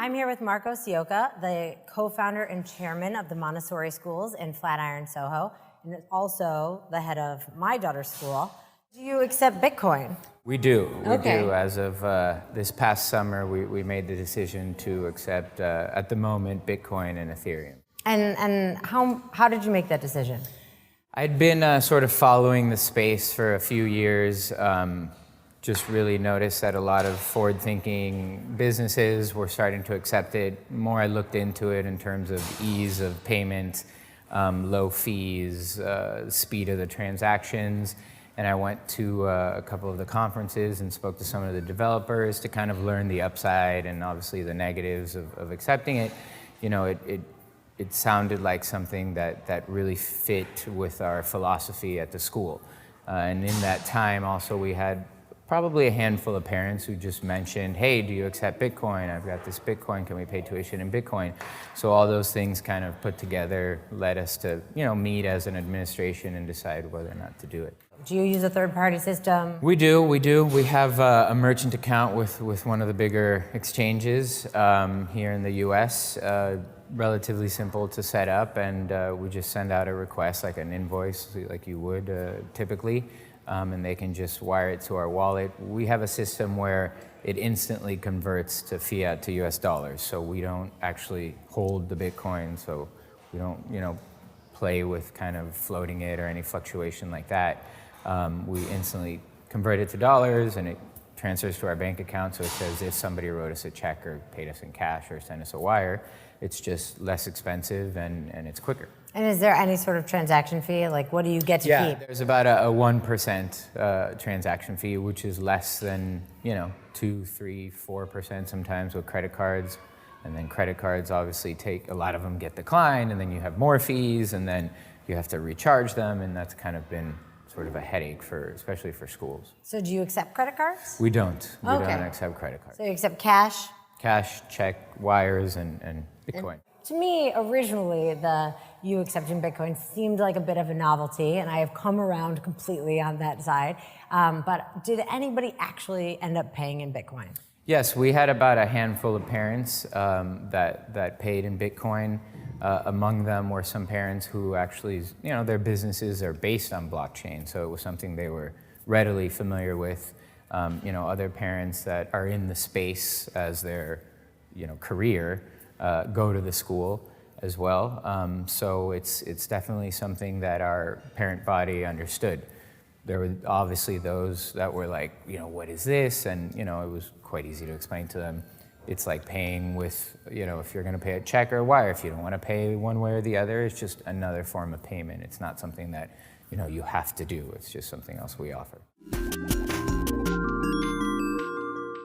I'm here with Marco Sioka, the co-founder and chairman of the Montessori Schools in Flatiron, Soho, and also the head of my daughter's school. Do you accept Bitcoin? We do. We Okay. do. As of this past summer, we made the decision to accept, at the moment, Bitcoin and Ethereum. And how did you make that decision? I'd been sort of following the space for a few years. Just really noticed that a lot of forward-thinking businesses were starting to accept it. The more I looked into it in terms of ease of payment, low fees, speed of the transactions, and I went to a couple of the conferences and spoke to some of the developers to kind of learn the upside and obviously the negatives of accepting it. You know, it sounded like something that really fit with our philosophy at the school. And in that time also we had probably a handful of parents who just mentioned, hey, do you accept Bitcoin? I've got this Bitcoin, can we pay tuition in Bitcoin? So all those things kind of put together led us to, meet as an administration and decide whether or not to do it. Do you use a third-party system? We do. We have a merchant account with one of the bigger exchanges here in the US. Relatively simple to set up, and we just send out a request, like an invoice, like you would typically, and they can just wire it to our wallet. We have a system where it instantly converts to fiat to US dollars, so we don't actually hold the Bitcoin, so we don't, play with kind of floating it or any fluctuation like that. We instantly convert it to dollars, and it transfers to our bank account, so it's as if somebody wrote us a check or paid us in cash or sent us a wire. It's just less expensive and it's quicker. And is there any sort of transaction fee? Like, what do you get to keep? There's about a 1% transaction fee, which is less than 2, 3, 4% sometimes with credit cards. And then credit cards obviously a lot of them get declined, and then you have more fees, and then you have to recharge them, and that's kind of been sort of a headache especially for schools. So do you accept credit cards? We don't. We Okay. don't accept credit cards. So you accept cash? Cash, check, wires, and Bitcoin. To me, originally, you accepting Bitcoin seemed like a bit of a novelty, and I have come around completely on that side. But did anybody actually end up paying in Bitcoin? Yes, we had about a handful of parents that paid in Bitcoin. Among them were some parents who actually, their businesses are based on blockchain, so it was something they were readily familiar with. Other parents that are in the space as their, career go to the school as well. So it's definitely something that our parent body understood. There were obviously those that were like, what is this? And, it was quite easy to explain to them. It's like paying with, if you're going to pay a check or a wire. If you don't want to pay one way or the other, it's just another form of payment. It's not something that, you have to do. It's just something else we offer.